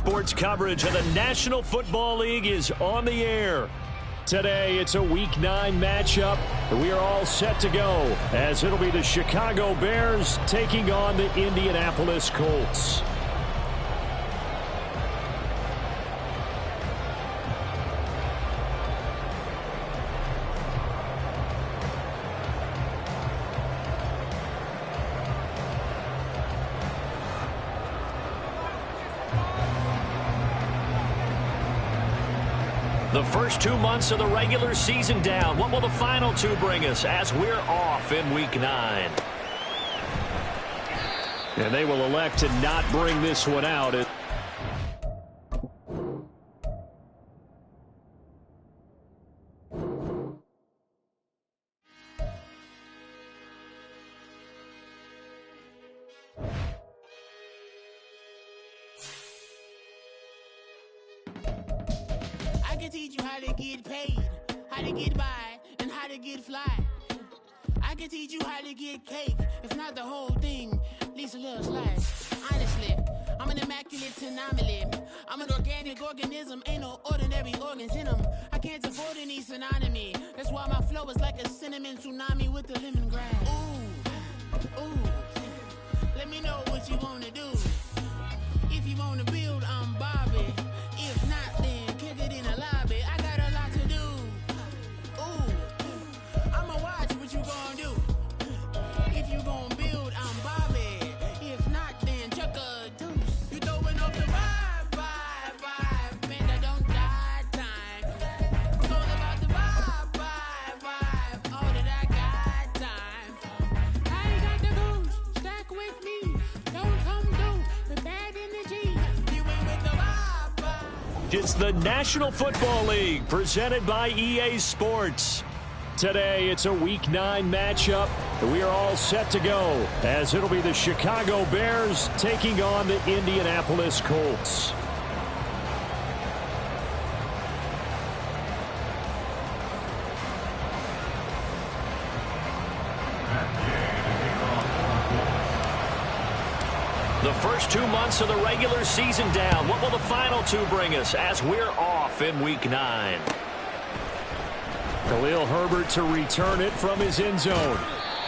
sports coverage of the National Football League is on the air. Today, it's a Week 9 matchup. We are all set to go, as it'll be the Chicago Bears taking on the Indianapolis Colts. The first 2 months of the regular season down. What will the final two bring us as we're off in Week 9? And they will elect to not bring this one out. I can teach you how to get paid, how to get by, and how to get fly. I can teach you how to get cake, if not the whole thing, at least a little slice. Honestly, I'm an immaculate anomaly. I'm an organic organism, ain't no ordinary organs in them. I can't afford any synonymy. That's why my flow is like a cinnamon tsunami with the lemongrass. Ooh, let me know what you wanna do. If you wanna build, I'm Bobby. If not, then kick it in the lobby. I got a lot to do. Ooh, I'ma watch what you gonna do. If you gonna build, I'm Bobby. If not, then chuck a deuce. You throwing off the vibe, man, I don't die time. It's all about the vibe, all that I got time. I ain't got the goose, stack with me. Don't come through with bad energy. You ain't with the vibe. It's the National Football League presented by EA Sports. Today, it's a Week 9 matchup. We are all set to go, as it'll be the Chicago Bears taking on the Indianapolis Colts. The first 2 months of the regular season down. What will the final two bring us as we're off in Week 9? Khalil Herbert to return it from his end zone.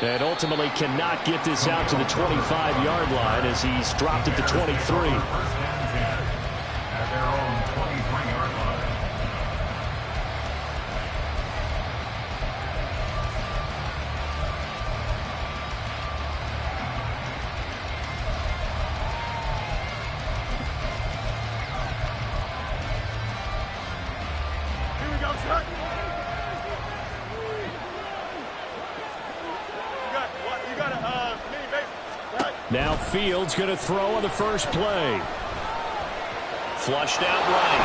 And ultimately cannot get this out to the 25-yard line as he's dropped it to 23. Now Fields going to throw on the first play. Flushed out right.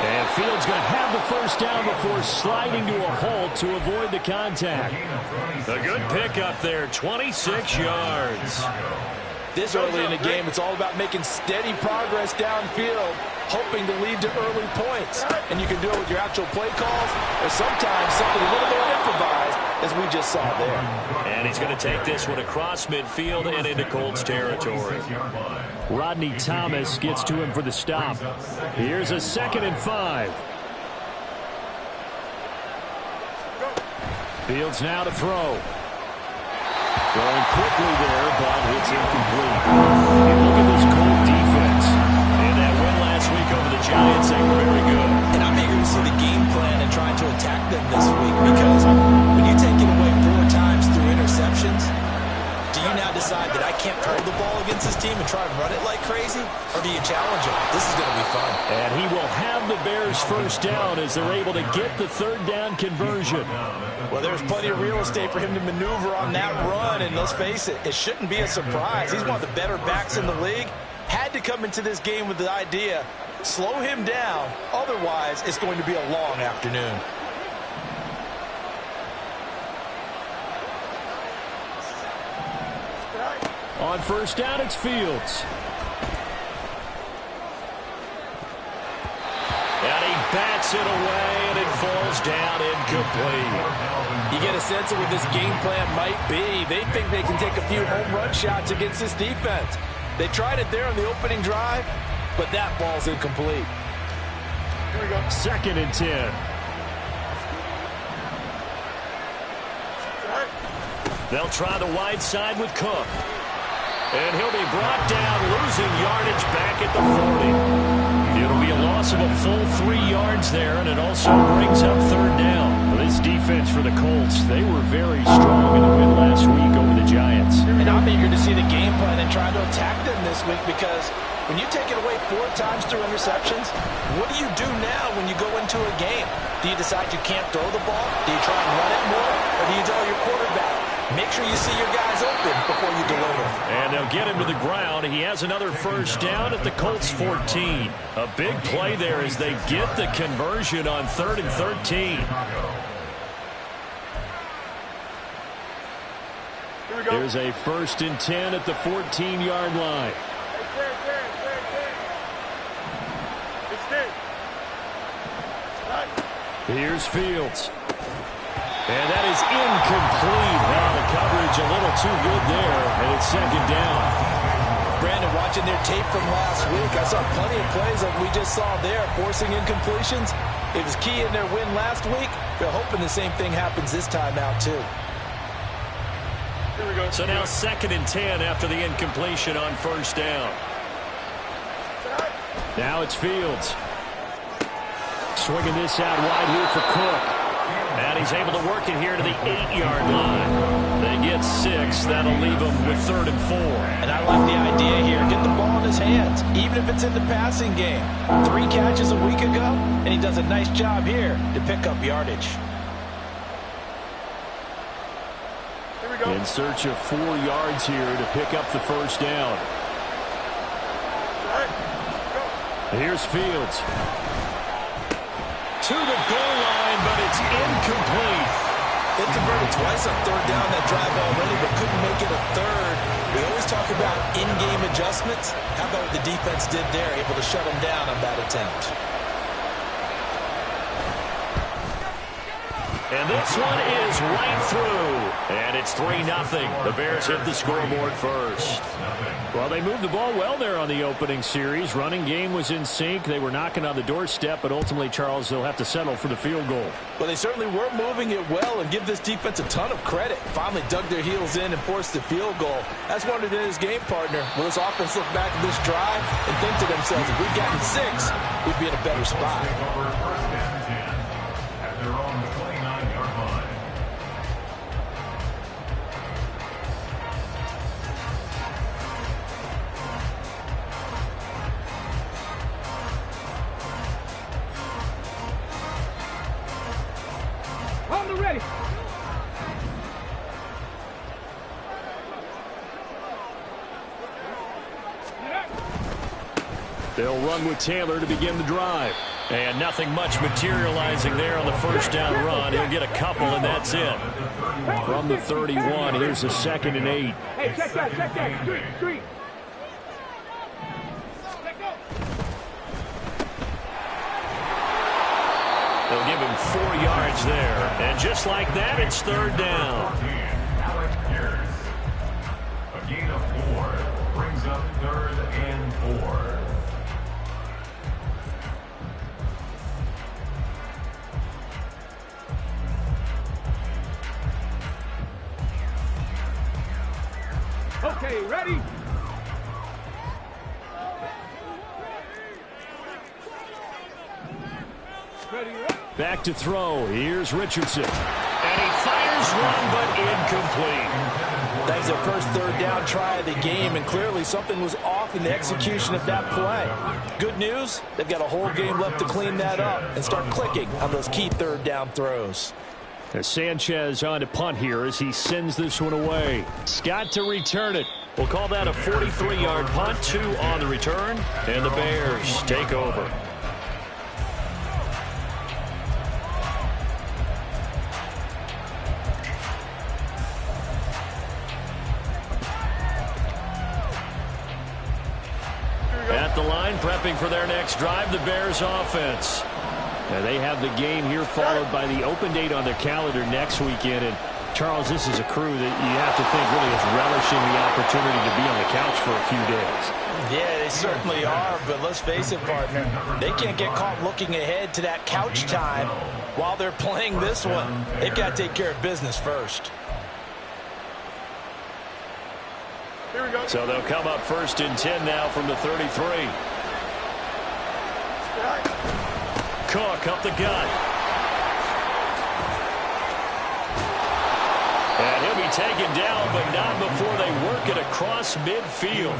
And Fields going to have the first down before sliding to a halt to avoid the contact. A good pickup there, 26 yards. This early in the game, it's all about making steady progress downfield, hoping to lead to early points. And you can do it with your actual play calls, or sometimes something a little more improvised, as we just saw there. And he's going to take this one across midfield and into Colts territory. Rodney Thomas gets to him for the stop. Here's a 2nd and 5. Fields now to throw. Going quickly there, but it's incomplete. You look at this Colt defense. And that win last week over the Giants, they were very good. And I'm eager to see the game plan and trying to attack them this week, because when you take it away 4 times through interceptions, do you now decide that I can't hold the ball against this team and try and run it like crazy? Or do you challenge them? This is going to be fun. And he will have the Bears first down as they're able to get the 3rd down conversion. Well, there's plenty of real estate for him to maneuver on that run, and let's face it, it shouldn't be a surprise. He's one of the better backs in the league. Had to come into this game with the idea, slow him down, otherwise it's going to be a long afternoon. On first down, it's Fields. And he bats it away, and it falls down incomplete. You get a sense of what this game plan might be. They think they can take a few home run shots against this defense. They tried it there on the opening drive, but that ball's incomplete. Here we go. 2nd and 10. They'll try the wide side with Cook. And he'll be brought down, losing yardage back at the 40. It'll be a loss of a full 3 yards there, and it also brings up 3rd down. This defense for the Colts, they were very strong in the win last week over the Giants. And I'm eager to see the game plan and try to attack them this week, because when you take it away 4 times through interceptions, what do you do now when you go into a game? Do you decide you can't throw the ball? Do you try and run it more? Or do you tell your quarterback, make sure you see your guys open before you deliver? And they'll get him to the ground. He has another 1st down at the Colts 14. A big play there as they get the conversion on 3rd and 13. There's a 1st and 10 at the 14-yard line. Here's Fields. And that is incomplete. Now the coverage a little too good there, and it's 2nd down. Brandon, watching their tape from last week, I saw plenty of plays like we just saw there, forcing incompletions. It was key in their win last week. They're hoping the same thing happens this time out, too. Here we go. So now 2nd and 10 after the incompletion on 1st down. Now it's Fields. Swinging this out wide here for Cook. And he's able to work it here to the 8-yard line. They get 6. That'll leave them with 3rd and 4. And I like the idea here. Get the ball in his hands, even if it's in the passing game. 3 catches a week ago, and he does a nice job here to pick up yardage. In search of 4 yards here to pick up the 1st down. Here's Fields. To the goal line, but it's incomplete. They converted twice on 3rd down that drive already, but couldn't make it a 3rd. We always talk about in-game adjustments. How about what the defense did there, able to shut them down on that attempt? And this one is right through. And it's 3-0. The Bears hit the scoreboard first. Well, they moved the ball well there on the opening series. Running game was in sync. They were knocking on the doorstep, but ultimately, Charles, they'll have to settle for the field goal. Well, they certainly were moving it well, and give this defense a ton of credit. Finally dug their heels in and forced the field goal. That's one of his game partner. Will this offense look back at this drive and think to themselves, if we'd gotten 6, we'd be in a better spot. They'll run with Taylor to begin the drive. And nothing much materializing there on the 1st down run. He'll get a couple, and that's it. From the 31, here's a 2nd and 8. Hey, check that. Street. They'll give him 4 yards there. And just like that, it's 3rd down. A gain of 4 brings up 3rd and 4. Okay, ready? Back to throw. Here's Richardson. And he fires one, but incomplete. That was their first 3rd down try of the game, and clearly something was off in the execution of that play. Good news, they've got a whole game left to clean that up and start clicking on those key 3rd down throws. As Sanchez on to punt here as he sends this one away. Scott to return it. We'll call that a 43-yard punt. 2 on the return, and the Bears take over. At the line, prepping for their next drive, the Bears offense. And they have the game here followed by the open date on their calendar next weekend. And Charles, this is a crew that you have to think really is relishing the opportunity to be on the couch for a few days. Yeah, they certainly are, but let's face it, partner, they can't get caught looking ahead to that couch time while they're playing this one. They've got to take care of business first. Here we go. So they'll come up 1st and 10 now from the 33. Cook up the gut. And he'll be taken down, but not before they work it across midfield.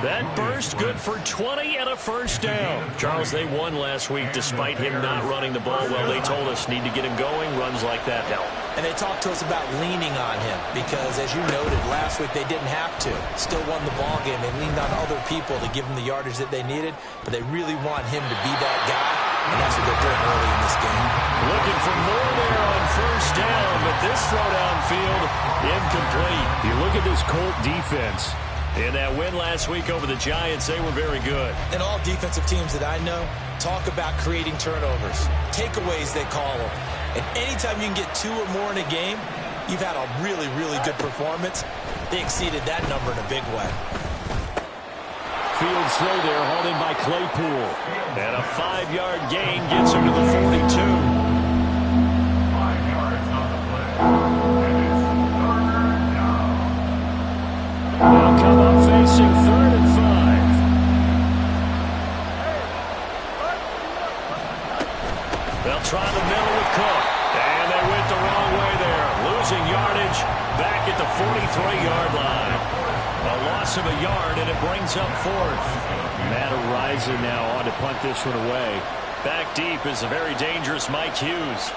That burst good for 20 and a first down. Charles, they won last week despite him not running the ball well. They told us need to get him going. Runs like that help. And they talked to us about leaning on him because, as you noted, last week they didn't have to. Still won the ball game. They leaned on other people to give them the yardage that they needed, but they really want him to be that guy, and that's what they're doing early in this game. Looking for more there on first down, but this throw downfield incomplete. You look at this Colt defense. In that win last week over the Giants, they were very good. And all defensive teams that I know talk about creating turnovers. Takeaways, they call them. And anytime you can get 2 or more in a game, you've had a really, really good performance. They exceeded that number in a big way. Fields throw there, hauled in by Claypool. And a 5-yard gain gets him to the 42. 5 yards on the play. And it's 3rd down. They'll come up facing 3rd and 5. They'll try the middle with Cook. And they went the wrong way there. Losing yardage back at the 43-yard line. A loss of a yard, and it brings up 4th. Matt Ariza now on to punt this one away. Back deep is a very dangerous Mike Hughes.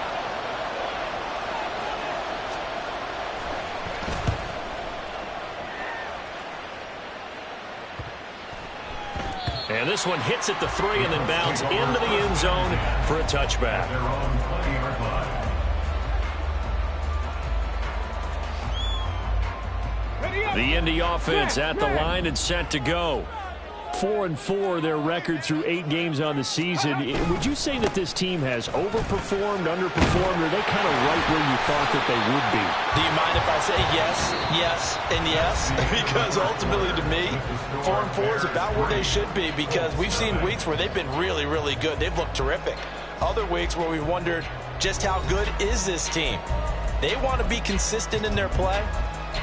And this one hits at the 3 and then bounds into the end zone for a touchback. Their own 20-yard line. The Indy offense at the line and set to go. 4-4 their record through 8 games on the season. Would you say that this team has overperformed, underperformed, or are they kind of right where you thought that they would be? Do you mind if I say yes, yes, and yes? Because ultimately to me, 4-4 is about where they should be because we've seen weeks where they've been really, really good. They've looked terrific. Other weeks where we've wondered just how good is this team? They want to be consistent in their play,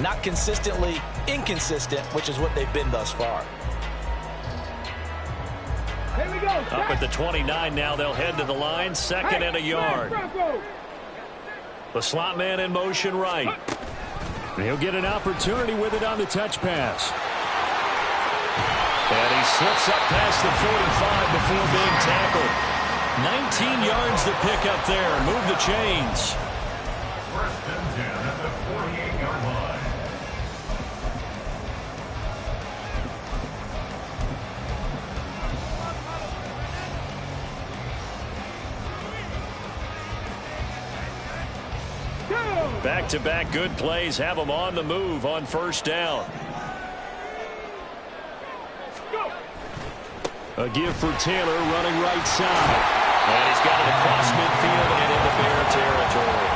not consistently inconsistent, which is what they've been thus far. Here we go. Up at the 29 now, they'll head to the line, 2nd and a yard. The slot man in motion right. And he'll get an opportunity with it on the touch pass. And he slips up past the 45 before being tackled. 19 yards to pick up there. Move the chains. 1st and 10 at the 48-yard line. Back-to-back good plays have them on the move on first down. A give for Taylor running right side. And he's got it across midfield and into Bear territory.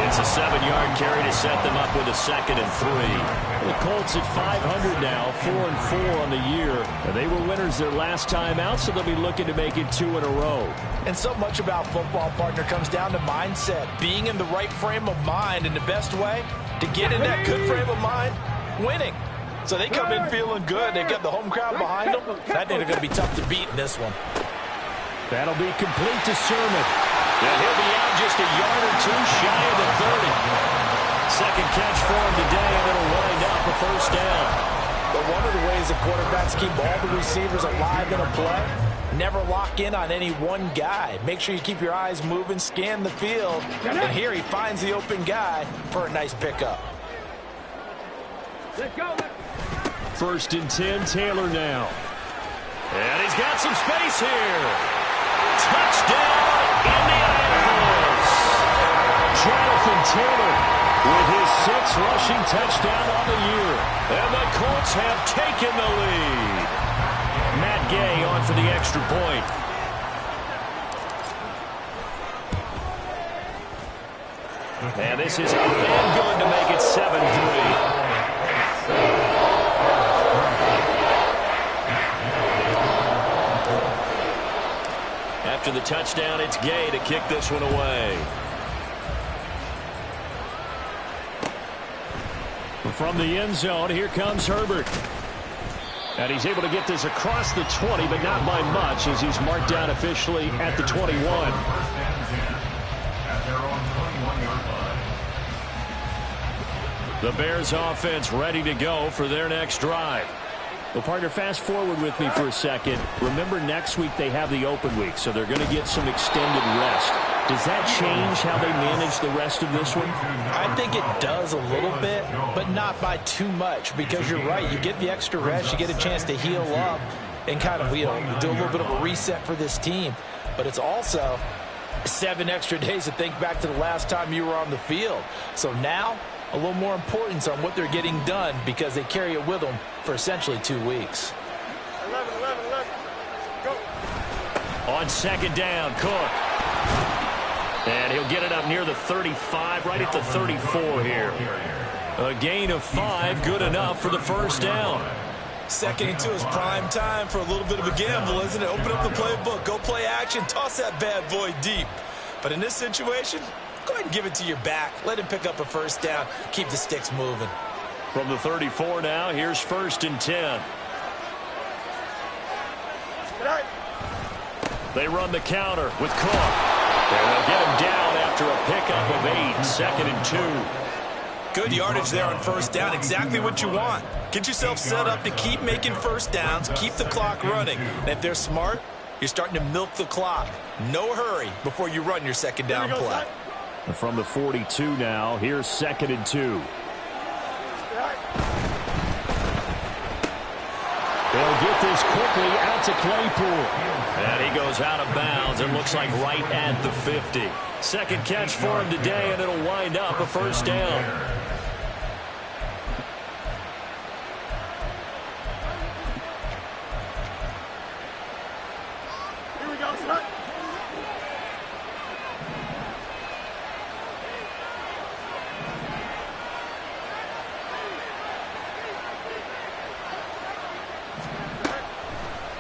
It's a 7-yard carry to set them up with a 2nd and 3. The Colts at 500 now, 4-4 on the year. And they were winners their last time out, so they'll be looking to make it 2 in a row. And so much about football, partner, comes down to mindset. Being in the right frame of mind, and the best way to get in that good frame of mind, winning. So they come in feeling good. They've got the home crowd behind them. I think they're going to be tough to beat in this one. That'll be complete to Sermon. And he'll be out just a yard or 2 shy of the 30. Second catch for him today, and it'll wind up a first down. But one of the ways that quarterbacks keep all the receivers alive in a play, never lock in on any one guy. Make sure you keep your eyes moving, scan the field, and here he finds the open guy for a nice pickup. Let's go. 1st and 10, Taylor now. And he's got some space here. Touchdown, Indianapolis. Jonathan Taylor with his 6th rushing touchdown on the year. And the Colts have taken the lead. Matt Gay on for the extra point. And this is up and good to make it 7-3. After the touchdown, it's Gay to kick this one away. From the end zone, here comes Herbert. And he's able to get this across the 20, but not by much, as he's marked down officially at the 21. The Bears offense ready to go for their next drive. Well, partner, fast forward with me for a second. Remember, next week they have the open week, so they're going to get some extended rest. Does that change how they manage the rest of this one? I think it does a little bit, but not by too much, because you're right. You get the extra rest, you get a chance to heal up and kind of, do a little bit of a reset for this team. But it's also 7 extra days to think back to the last time you were on the field. So now, a little more importance on what they're getting done, because they carry it with them for essentially 2 weeks. 11, go. On second down, Cook. And he'll get it up near the 35, right at the 34 here. A gain of 5, good enough for the first down. 2nd and 2 is prime time for a little bit of a gamble, isn't it? Open up the playbook, go play action, toss that bad boy deep. But in this situation, go ahead and give it to your back. Let him pick up a first down. Keep the sticks moving. From the 34 now, here's 1st and 10. They run the counter with Cook. And they'll get him down after a pickup of 8, 2nd and 2. Good yardage there on first down. Exactly what you want. Get yourself set up to keep making first downs, keep the clock running. And if they're smart, you're starting to milk the clock. No hurry before you run your second down play. And from the 42 now, here's 2nd and 2. They'll get this quickly out to Claypool. And he goes out of bounds. It looks like right at the 50. Second catch for him today, and it'll wind up a first down. Here we go, son.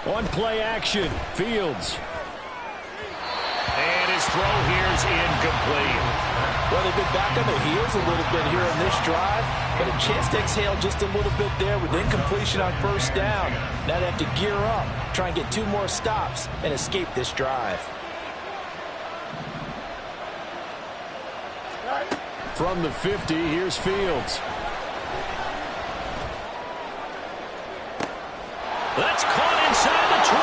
On play action, Fields. And his throw here's incomplete. Well, they've been back on their heels a little bit here in this drive, but a chance to exhale just a little bit there with incompletion on first down. Now they have to gear up, try and get 2 more stops, and escape this drive. From the 50, here's Fields. That's caught inside the 20.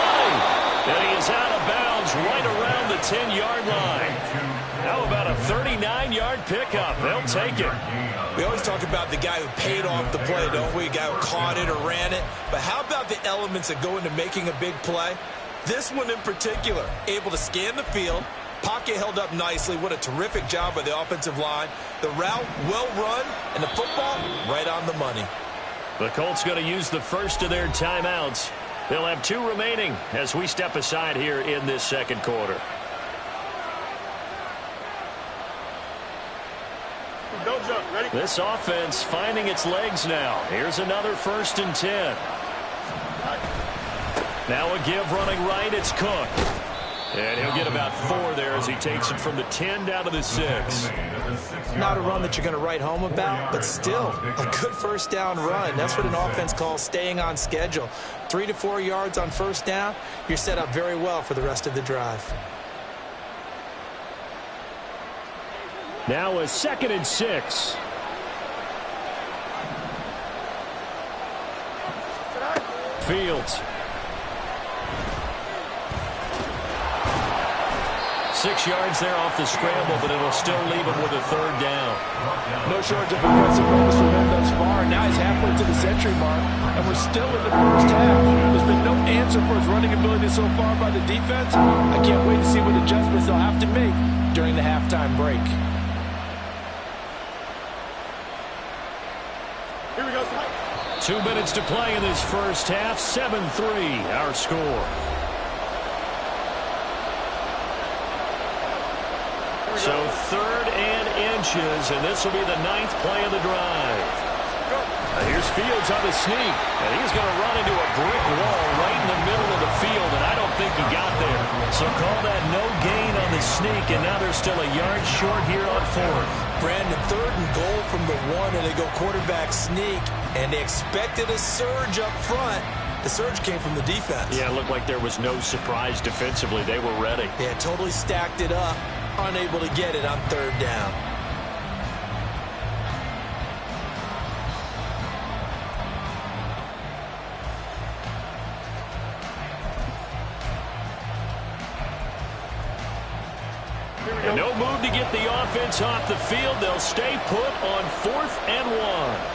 And he is out of bounds right around the 10-yard line. How about a 39-yard pickup? They'll take it. We always talk about the guy who paid off the play, don't we? A guy who caught it or ran it. But how about the elements that go into making a big play? This one in particular, able to scan the field. Pocket held up nicely. What a terrific job by the offensive line. The route, well run, and the football, right on the money. The Colts going to use the first of their timeouts. They'll have 2 remaining as we step aside here in this second quarter. Don't jump. Ready? This offense finding its legs now. Here's another 1st and 10. Now a give running right. It's Cook. And he'll get about 4 there as he takes it from the 10 down to the 6. Not a run that you're going to write home about, but still a good first down run. That's what an offense calls staying on schedule. 3 to 4 yards on first down, you're set up very well for the rest of the drive. Now a 2nd and 6. Fields. 6 yards there off the scramble, but it'll still leave him with a 3rd down. No shortage of impressive moments for him thus far. Now he's halfway to the century mark, and we're still in the first half. There's been no answer for his running ability so far by the defense. I can't wait to see what adjustments they'll have to make during the halftime break. Here we go, son. 2 minutes to play in this first half. 7-3, our score. So 3rd and inches, and this will be the 9th play of the drive. Here's Fields on the sneak, and he's going to run into a brick wall right in the middle of the field, and I don't think he got there. So call that no gain on the sneak, and now they're still a yard short here on 4th. Brandon, 3rd and goal from the 1, and they go quarterback sneak, and they expected a surge up front. The surge came from the defense. Yeah, it looked like there was no surprise defensively. They were ready. Yeah, totally stacked it up, unable to get it on 3rd down. And no move to get the offense off the field. They'll stay put on 4th and 1.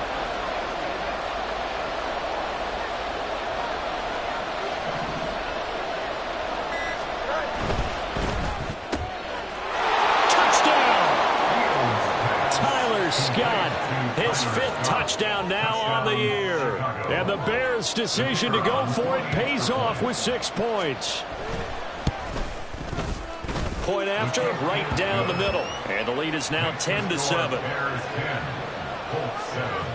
Scott, his 5th touchdown now on the year. And the Bears' decision to go for it pays off with 6 points. Point after, right down the middle. And the lead is now 10-7. Bears 10, Colts 7.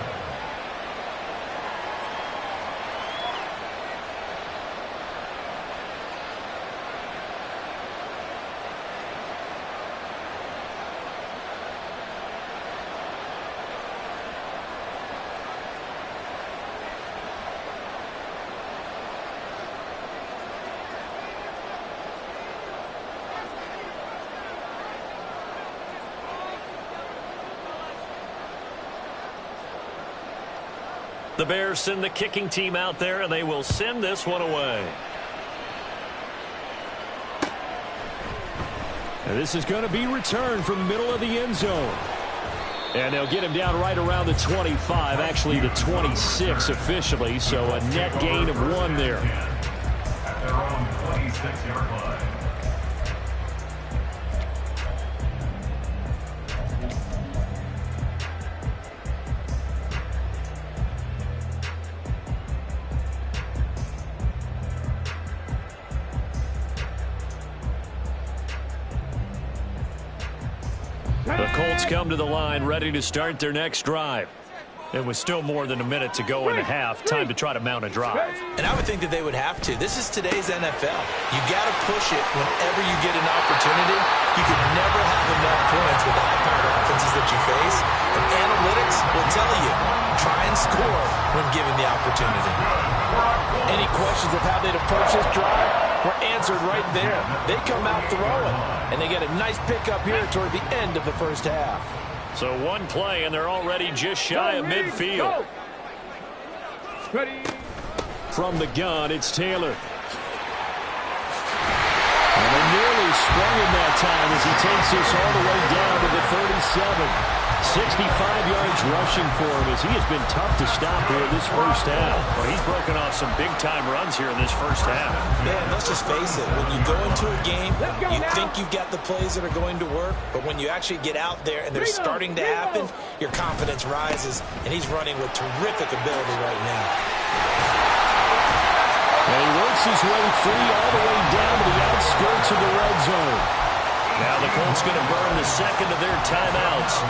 The Bears send the kicking team out there, and they will send this one away. And this is going to be returned from the middle of the end zone. And they'll get him down right around the 25, actually the 26 officially, so a net gain of 1 there. At their own 26-yard line. The Colts come to the line ready to start their next drive. It was still more than a minute to go in the half. Time to try to mount a drive. And I would think that they would have to. This is today's NFL. You got to push it whenever you get an opportunity. You can never have enough points with the high-powered offenses that you face. And analytics will tell you, try and score when given the opportunity. Any questions of how they'd approach this drive were answered right there. They come out throwing, and they get a nice pickup here toward the end of the first half. So 1 play, and they're already just shy of midfield. From the gun, it's Taylor. And they nearly sprung him that time as he takes this all the way down to the 37. 65 yards rushing for him as he has been tough to stop here this first half. Well, he's broken off some big-time runs here in this first half. Man, let's just face it. When you go into a game, you think you've got the plays that are going to work, but when you actually get out there and they're starting to happen, your confidence rises, and he's running with terrific ability right now. And he works his way free all the way down to the outskirts of the red zone. Now the Colts going to burn the second of their timeouts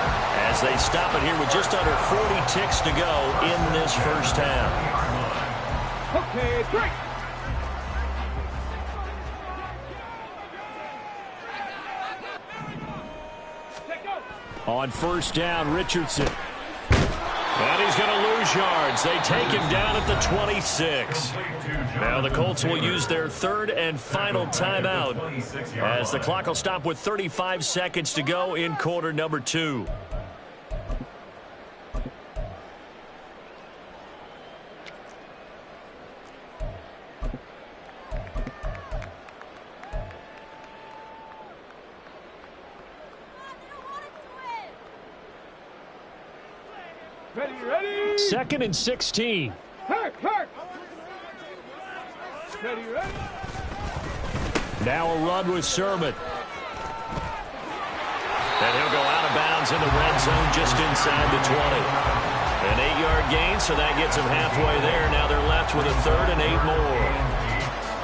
as they stop it here with just under 40 ticks to go in this first half. Okay, great. On first down, Richardson. And he's going to lose yards. They take him down at the 26. Now the Colts will use their 3rd and final timeout as the clock will stop with 35 seconds to go in quarter number 2. Ready. 2nd and 16. Ready. Now a run with Sermon. And he'll go out of bounds in the red zone just inside the 20. An 8-yard gain, so that gets him halfway there. Now they're left with a 3rd and 8 more.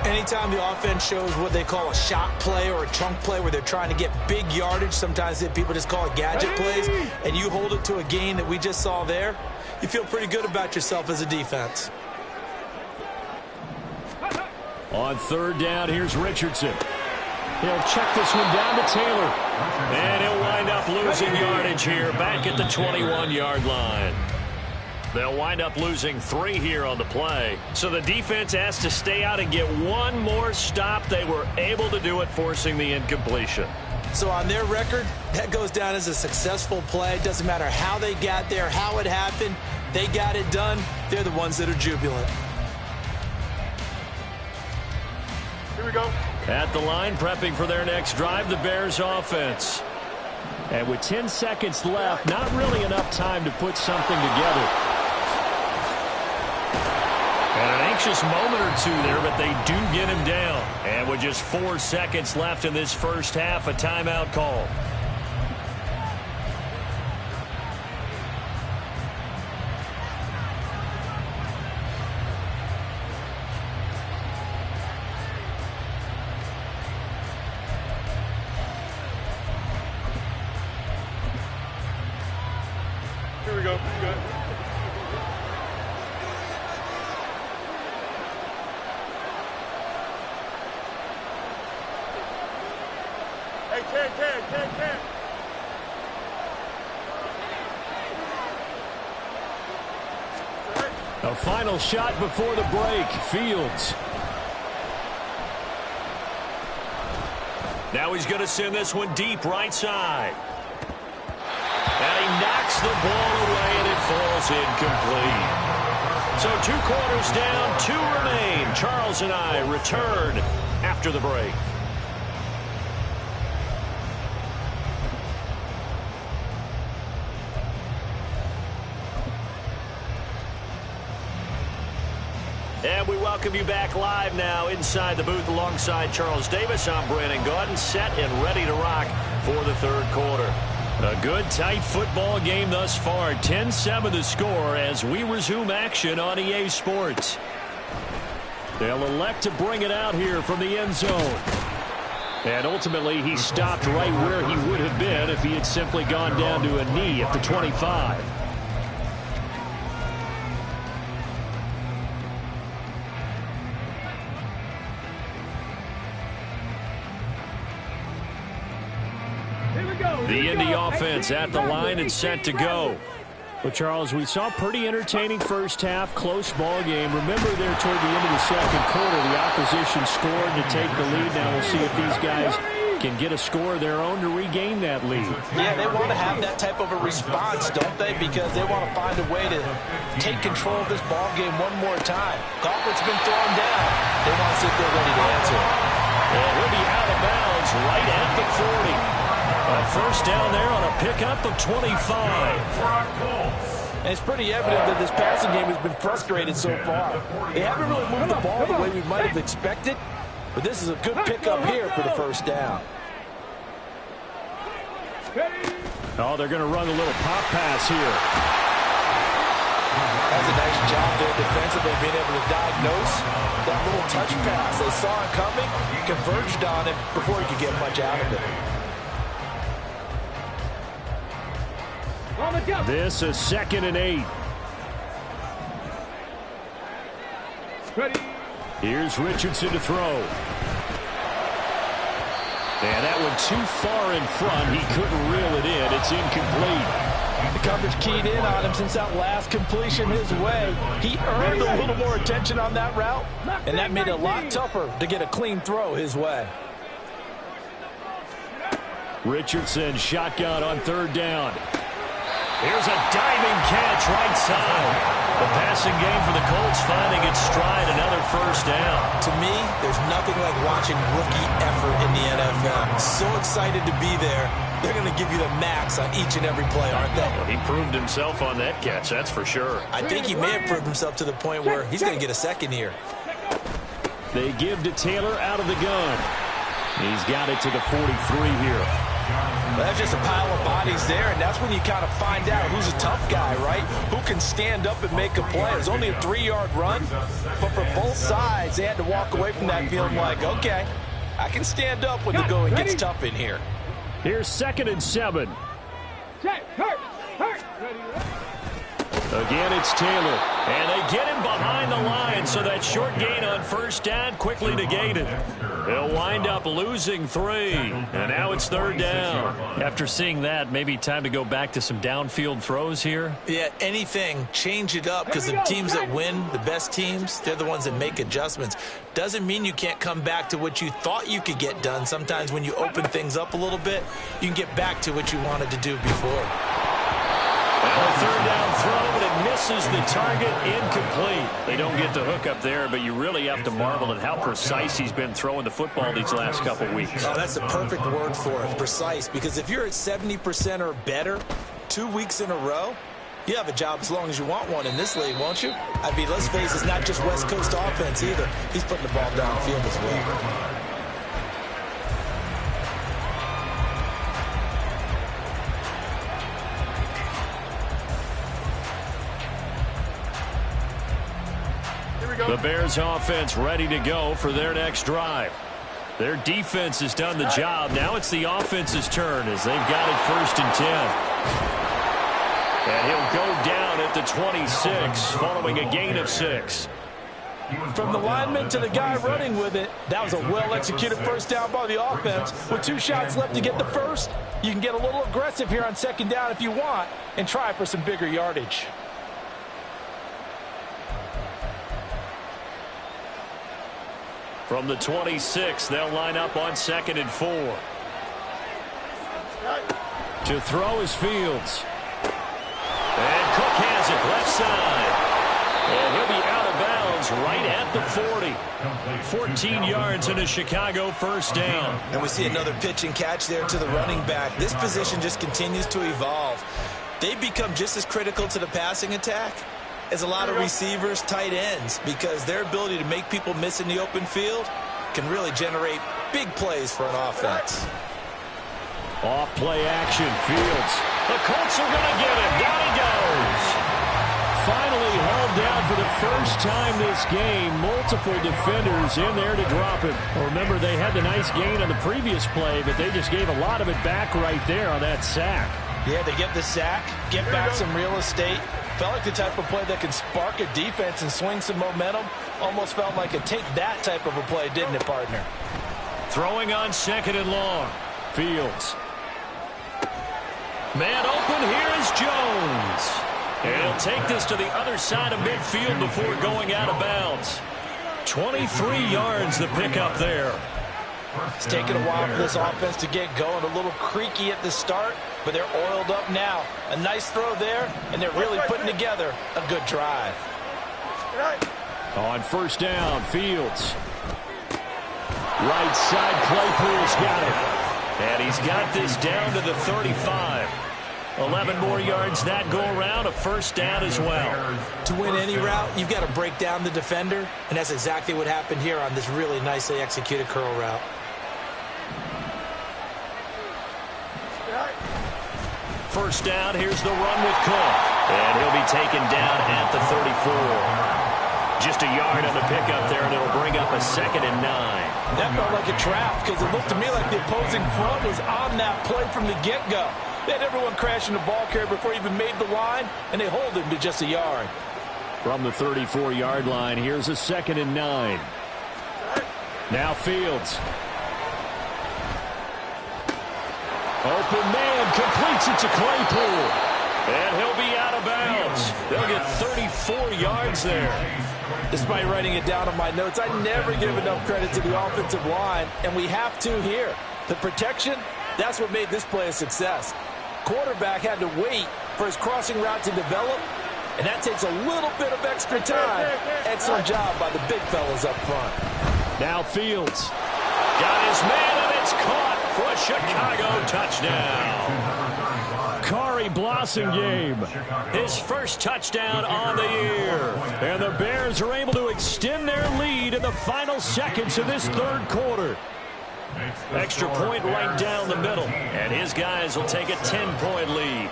Anytime the offense shows what they call a shot play or a chunk play where they're trying to get big yardage, sometimes people just call it gadget plays, and you hold it to a gain that we just saw there, you feel pretty good about yourself as a defense. On third down, here's Richardson. He'll check this one down to Taylor. And he'll wind up losing yardage here back at the 21-yard line. They'll wind up losing 3 here on the play. So the defense has to stay out and get one more stop. They were able to do it, forcing the incompletion. So on their record, that goes down as a successful play. It doesn't matter how they got there, how it happened. They got it done. They're the ones that are jubilant. Here we go. At the line, prepping for their next drive, the Bears offense. And with 10 seconds left, not really enough time to put something together. And an anxious moment or two there, but they do get him down. And with just 4 seconds left in this first half, a timeout call. Here we go. Good. Hey, Ken. A final shot before the break. Fields. Now he's going to send this one deep right side. And he knocks the ball away, and it falls incomplete. So 2 quarters down, 2 remain. Charles and I return after the break. And we welcome you back live now inside the booth alongside Charles Davis. I'm Brandon Gaudin, set and ready to rock for the third quarter. A good, tight football game thus far. 10-7 the score as we resume action on EA Sports. They'll elect to bring it out here from the end zone. And ultimately, he stopped right where he would have been if he had simply gone down to a knee at the 25. The Indy offense at the line and set to go. Well, Charles, we saw a pretty entertaining first half, close ball game. Remember there toward the end of the second quarter, the opposition scored to take the lead. Now we'll see if these guys can get a score of their own to regain that lead. Yeah, they want to have that type of a response, don't they? Because they want to find a way to take control of this ball game one more time. Gauntlet's been thrown down. They want to see if they're ready to answer it. And he'll be out of bounds right at the 40. A first down there on a pickup of 25. And it's pretty evident that this passing game has been frustrated so far. They haven't really moved the ball the way we might have expected, but this is a good pickup here for the first down. Oh, they're going to run a little pop pass here. That's a nice job there defensively, being able to diagnose that little touch pass. They saw it coming, converged on it before he could get much out of it. This is 2nd and 8. Ready. Here's Richardson to throw. And that one too far in front. He couldn't reel it in. It's incomplete. The coverage keyed in on him since that last completion his way. He earned a little more attention on that route, and that made it a lot tougher to get a clean throw his way. Richardson shotgun on third down. Here's a diving catch right side. The passing game for the Colts finding its stride, another first down. To me, there's nothing like watching rookie effort in the NFL. So excited to be there. They're going to give you the max on each and every play, aren't they? Well, he proved himself on that catch, that's for sure. I think he may have proved himself to the point where he's going to get a second here. They give to Taylor out of the gun. He's got it to the 43 here. Well, that's just a pile of bodies there, and that's when you kind of find out who's a tough guy, right? Who can stand up and make a play. It was only a 3-yard run, but for both sides, they had to walk away from that feeling like, okay, I can stand up when the going gets tough in here. Here's 2nd and 7. Check. Hurt. Again, it's Taylor. And they get him behind the line, so that short gain on 1st down quickly negated. They'll wind up losing 3. And now it's 3rd down. After seeing that, maybe time to go back to some downfield throws here. Yeah, anything. Change it up, because the teams that win, the best teams, they're the ones that make adjustments. Doesn't mean you can't come back to what you thought you could get done. Sometimes when you open things up a little bit, you can get back to what you wanted to do before. Well, a 3rd down throw, but it misses the target. Incomplete. They don't get the hook up there, but you really have to marvel at how precise he's been throwing the football these last couple weeks. Oh, that's the perfect word for it, precise, because if you're at 70% or better 2 weeks in a row, you have a job as long as you want one in this league, won't you? I mean, let's face it, it's not just West Coast offense either. He's putting the ball downfield as well. The Bears offense ready to go for their next drive. Their defense has done the job. Now it's the offense's turn as they've got it 1st and 10. And he'll go down at the 26 following a gain of 6. From the lineman to the guy running with it, that was a well-executed 1st down by the offense. With 2 shots left to get the 1st, you can get a little aggressive here on 2nd down if you want and try for some bigger yardage. From the 26, they'll line up on 2nd and 4. To throw is Fields. And Cook has it left side. And he'll be out of bounds right at the 40. 14 yards and a Chicago 1st down. And we see another pitch and catch there to the running back. This position just continues to evolve. They become just as critical to the passing attack as a lot of receivers, tight ends, because their ability to make people miss in the open field can really generate big plays for an offense. Off play action, Fields. The Colts are going to get it. Down he goes. Finally held down for the first time this game. Multiple defenders in there to drop him. Well, remember, they had the nice gain on the previous play, but they just gave a lot of it back right there on that sack. Yeah, they get the sack, get back some real estate. Felt like the type of play that can spark a defense and swing some momentum. Almost felt like a take that type of a play, didn't it, partner? Throwing on 2nd and long. Fields. Man open, here is Jones. And he'll take this to the other side of midfield before going out of bounds. 23 yards the pickup there. It's taken a while for this offense to get going. A little creaky at the start, but they're oiled up now. A nice throw there, and they're really putting together a good drive. On 1st down, Fields. Right side, Claypool's got it. And he's got this down to the 35. 11 more yards that go around, a 1st down as well. To win any route, you've got to break down the defender, and that's exactly what happened here on this really nicely executed curl route. First down, here's the run with Cook. And he'll be taken down at the 34. Just a yard on the pickup there, and it'll bring up a 2nd and 9. That felt like a trap because it looked to me like the opposing front was on that play from the get-go. They had everyone crashing the ball carrier before he even made the line, and they hold him to just a yard. From the 34-yard line, here's a 2nd and 9. Now Fields. Open man, completes it to Claypool. And he'll be out of bounds. They'll get 34 yards there. Despite writing it down on my notes, I never give enough credit to the offensive line, and we have to here. The protection, that's what made this play a success. Quarterback had to wait for his crossing route to develop, and that takes a little bit of extra time. Excellent job by the big fellas up front. Now Fields. Got his man, and it's caught for a Chicago touchdown. Kari Blossomgame, his first touchdown on the year. And the Bears are able to extend their lead in the final seconds of this 3rd quarter. Extra point right down the middle. And his guys will take a 10-point lead.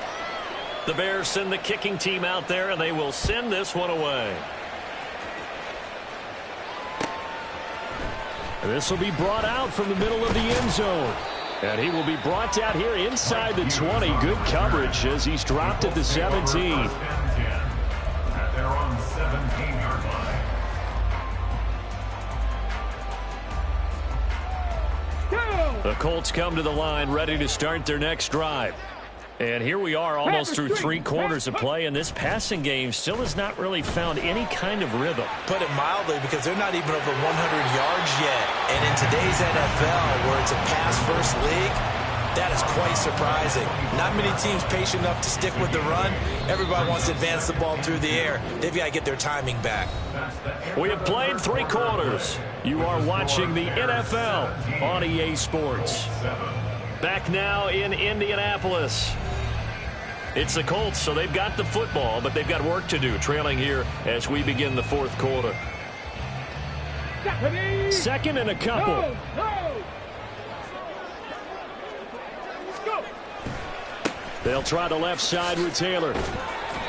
The Bears send the kicking team out there, and they will send this one away. This will be brought out from the middle of the end zone. And he will be brought down here inside the 20. Good coverage as he's dropped at the 17. At their own 17-yard line. The Colts come to the line ready to start their next drive. And here we are almost through 3 quarters of play, and this passing game still has not really found any kind of rhythm. Put it mildly, because they're not even over 100 yards yet. And in today's NFL, where it's a pass-first league, that is quite surprising. Not many teams patient enough to stick with the run. Everybody wants to advance the ball through the air. They've got to get their timing back. We have played 3 quarters. You are watching the NFL on EA Sports. Back now in Indianapolis. It's the Colts, so they've got the football, but they've got work to do, trailing here as we begin the 4th quarter. Second and a couple. They'll try the left side with Taylor.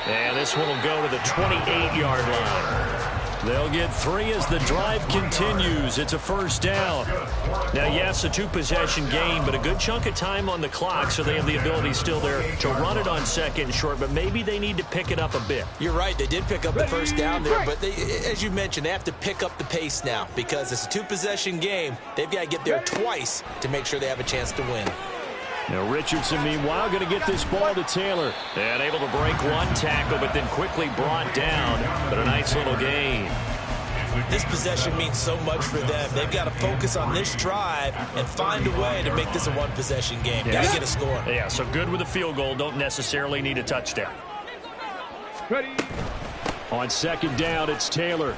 And this one will go to the 28-yard line. They'll get 3 as the drive continues. It's a first down. Now, yes, a 2-possession game, but a good chunk of time on the clock, so they have the ability still there to run it on 2nd and short, but maybe they need to pick it up a bit. You're right. They did pick up the first down there, but they, as you mentioned, they have to pick up the pace now because it's a 2-possession game. They've got to get there twice to make sure they have a chance to win. Now Richardson, meanwhile, going to get this ball to Taylor. And able to break 1 tackle, but then quickly brought down. But a nice little gain. This possession means so much for them. They've got to focus on this drive and find a way to make this a 1-possession game. Got to get a score. Yeah, so good with a field goal. Don't necessarily need a touchdown. Ready. On 2nd down, it's Taylor.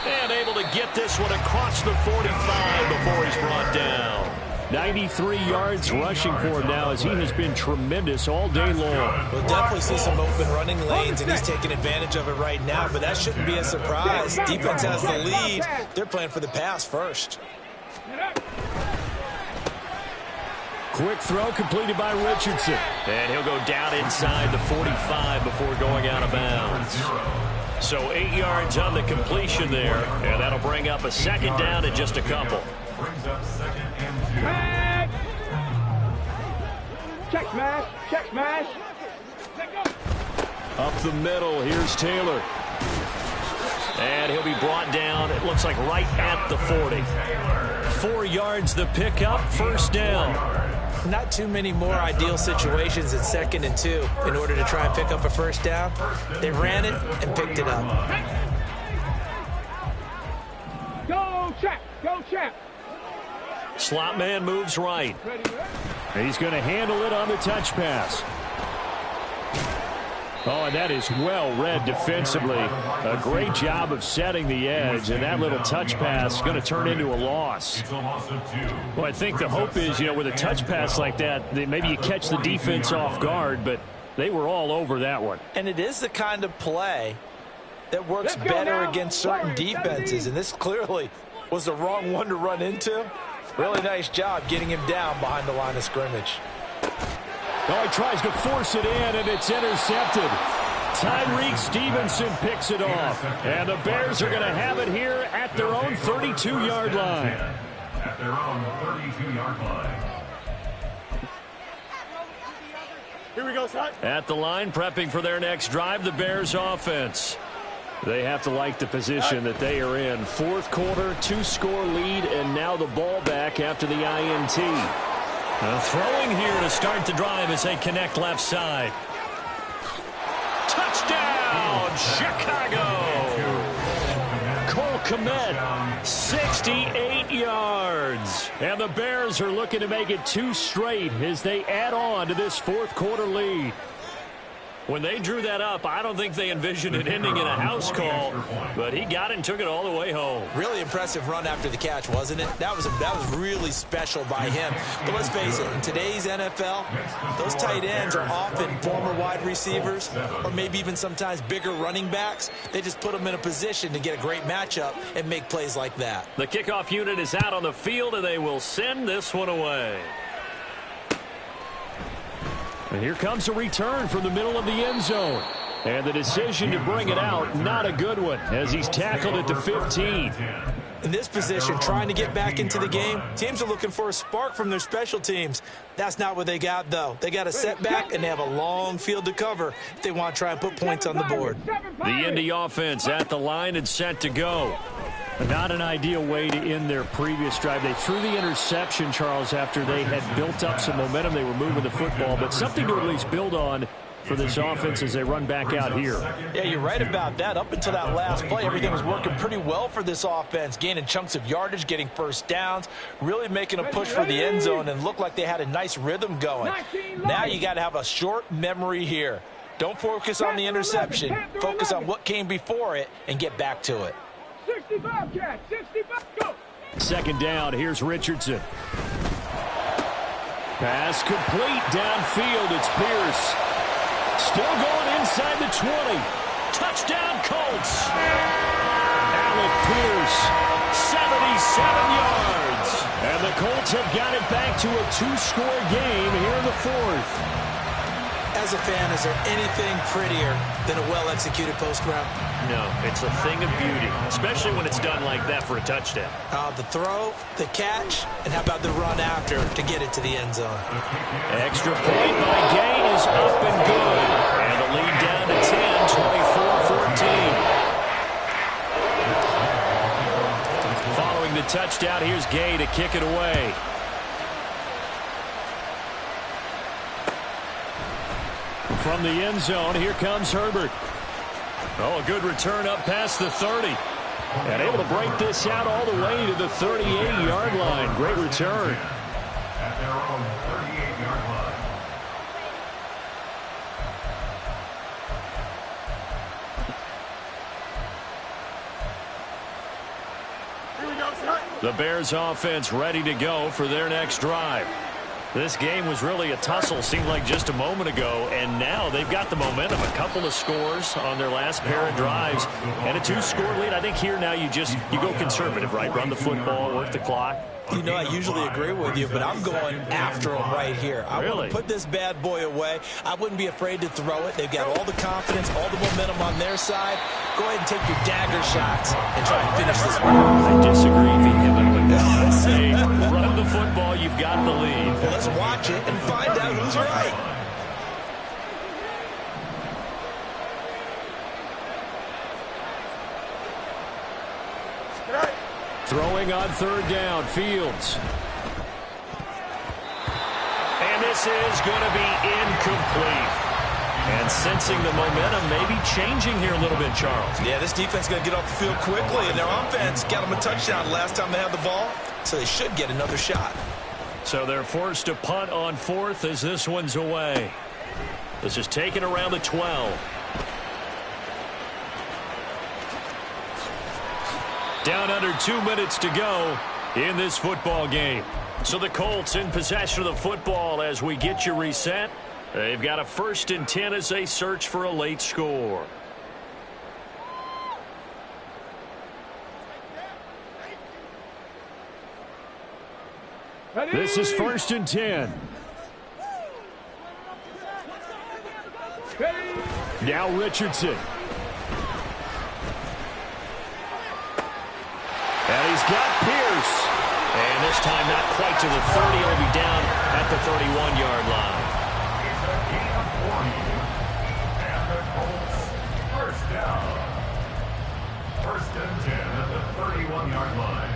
And able to get this one across the 45 before he's brought down. 93 yards rushing for him now as he has been tremendous all day long. We'll definitely see some open running lanes, and he's taking advantage of it right now, but that shouldn't be a surprise. Defense has the lead. They're playing for the pass first. Quick throw completed by Richardson. And he'll go down inside the 45 before going out of bounds. So 8 yards on the completion there, and that'll bring up a 2nd down and just a couple. Brings up 2nd and 2. Check smash. Check smash. Up the middle, here's Taylor. And he'll be brought down, it looks like right at the 40. 4 yards the pickup, first down. Not too many more ideal situations at 2nd and 2 in order to try and pick up a first down. They ran it and picked it up. Go check. Go check. Slot man moves right. He's going to handle it on the touch pass. Oh, and that is well read defensively. A great job of setting the edge, and that little touch pass is going to turn into a loss. Well, I think the hope is, with a touch pass like that, maybe you catch the defense off guard, but they were all over that one. And it is the kind of play that works better against certain defenses, and this clearly was the wrong one to run into. Really nice job getting him down behind the line of scrimmage. Oh, he tries to force it in, and it's intercepted. Tyreek Stevenson picks it off. And the Bears are going to have it here at their own 32-yard line. At their own 32-yard line. Here we go, son. At the line, prepping for their next drive, the Bears offense. They have to like the position that they are in. 4th quarter, 2-score lead, and now the ball back after the INT. Throwing here to start the drive as they connect left side. Touchdown, Chicago! Cole Kmet, 68 yards. And the Bears are looking to make it 2 straight as they add on to this 4th quarter lead. When they drew that up, I don't think they envisioned it ending in a house call, but he got it and took it all the way home. Really impressive run after the catch, wasn't it? That was really special by him. But let's face it, in today's NFL, those tight ends are often former wide receivers or maybe even sometimes bigger running backs. They just put them in a position to get a great matchup and make plays like that. The kickoff unit is out on the field, and they will send this one away. And here comes a return from the middle of the end zone. And the decision to bring it out, not a good one, as he's tackled at the 15. In this position, trying to get back into the game, teams are looking for a spark from their special teams. That's not what they got, though. They got a setback, and they have a long field to cover if they want to try and put points on the board. The Indy offense at the line and set to go. Not an ideal way to end their previous drive. They threw the interception, Charles, after they had built up some momentum. They were moving the football, but something to at least build on for this offense as they run back out here. Yeah, you're right about that. Up until that last play, everything was working pretty well for this offense, gaining chunks of yardage, getting first downs, really making a push for the end zone, and looked like they had a nice rhythm going. Now you got to have a short memory here. Don't focus on the interception. Focus on what came before it and get back to it. 65, catch, 65, go. Second down, here's Richardson. Pass complete downfield, it's Pierce. Still going inside the 20. Touchdown, Colts. Alec Pierce, 77 yards. And the Colts have got it back to a two-score game here in the fourth. As a fan, is there anything prettier than a well-executed post route? No, it's a thing of beauty, especially when it's done like that for a touchdown. The throw, the catch, and how about the run after to get it to the end zone? Extra point by Gay is up and good. And the lead down to 10, 24-14. Following the touchdown, here's Gay to kick it away. From the end zone, here comes Herbert. Oh, a good return up past the 30. And able to break this out all the way to the 38-yard line. Great return. At their own 38-yard line. Here we go, son. The Bears offense ready to go for their next drive. This game was really a tussle, seemed like just a moment ago, and now they've got the momentum. A couple of scores on their last pair of drives, and a two-score lead. I think here now you go conservative, right? Run the football, work the clock. You know, I usually agree with you, but I'm going after them right here. I want to put this bad boy away. I wouldn't be afraid to throw it. They've got all the confidence, all the momentum on their side. Go ahead and take your dagger shots and try and finish this one. I disagree vehemently. Say, run the football, you've got the lead. Well, let's watch it and find out who's right. Throwing on third down, Fields. And this is going to be incomplete. And sensing the momentum maybe changing here a little bit, Charles. Yeah, this defense is going to get off the field quickly, and their offense got them a touchdown last time they had the ball, so they should get another shot. So they're forced to punt on fourth as this one's away. This is taken around the 12. Down under 2 minutes to go in this football game. So the Colts in possession of the football as we get you reset. They've got a 1st and 10 as they search for a late score. Ready? This is 1st and 10. Ready? Now Richardson. And he's got Pierce. And this time not quite to the 30. He'll be down at the 31-yard line. It's a gain of 40. And the Colts, first down. 1st and 10 at the 31-yard line.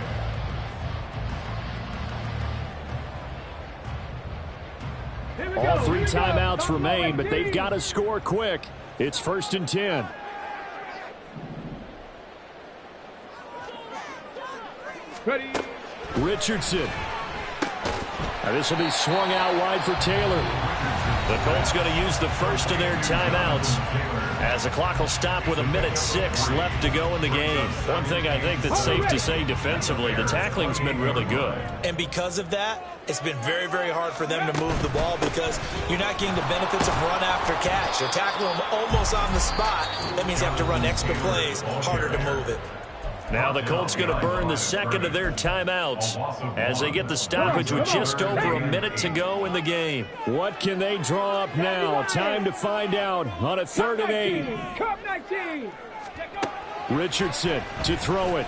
Here we All go, three here we go. timeouts Don't remain, go but like they've Diddy. got to score quick. It's 1st and 10. Ready? Richardson. This will be swung out wide for Taylor. The Colts going to use the first of their timeouts as the clock will stop with 1:06 left to go in the game. One thing I think that's safe to say defensively, the tackling's been really good. And because of that, it's been very, very hard for them to move the ball because you're not getting the benefits of run after catch. You're tackling them almost on the spot. That means you have to run extra plays, harder to move it. Now the Colts going to burn the second of their timeouts as they get the stoppage with just over a minute to go in the game. What can they draw up now? Time to find out on a 3rd and 8. Cup 19. Richardson to throw it.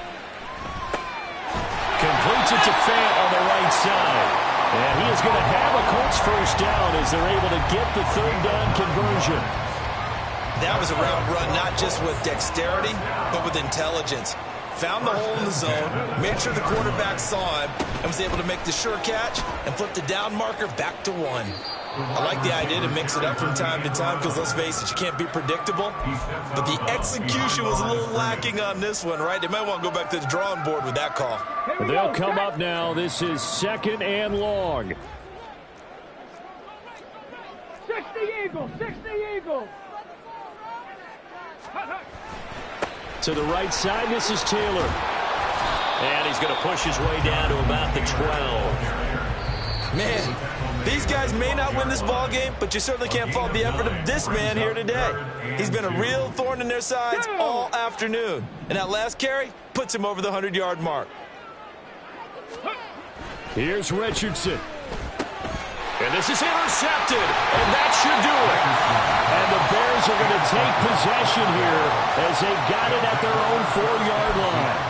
Completes it to Fant on the right side. And he is going to have a Colts first down as they're able to get the 3rd down conversion. That was a route run not just with dexterity, but with intelligence. Found the hole in the zone, made sure the quarterback saw him, and was able to make the sure catch and flip the down marker back to 1. I like the idea to mix it up from time to time because, let's face it, you can't be predictable. But the execution was a little lacking on this one, right? They might want to go back to the drawing board with that call. They'll come up now. This is 2nd and long. 60 Eagles, 60 Eagles. To the right side, this is Taylor. And he's going to push his way down to about the 12. Man, these guys may not win this ball game, but you certainly can't fault the effort of this man here today. He's been a real thorn in their sides all afternoon. And that last carry puts him over the 100-yard mark. Here's Richardson. And this is intercepted, and that should do it. And the Bears are going to take possession here as they've got it at their own 4-yard line.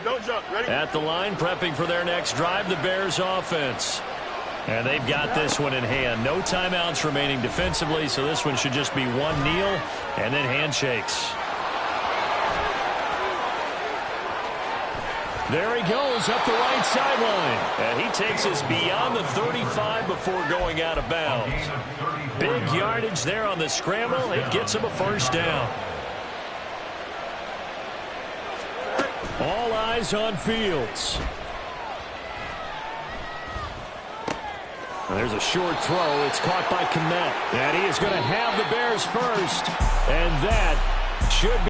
Don't jump. Ready? At the line, prepping for their next drive, the Bears offense. And they've got this one in hand. No timeouts remaining defensively, so this one should just be one kneel and then handshakes. There he goes up the right sideline. And he takes us beyond the 35 before going out of bounds. Big yardage there on the scramble. It gets him a first down. All eyes on Fields. There's a short throw. It's caught by Kmet. And he is going to have the Bears first. And that should be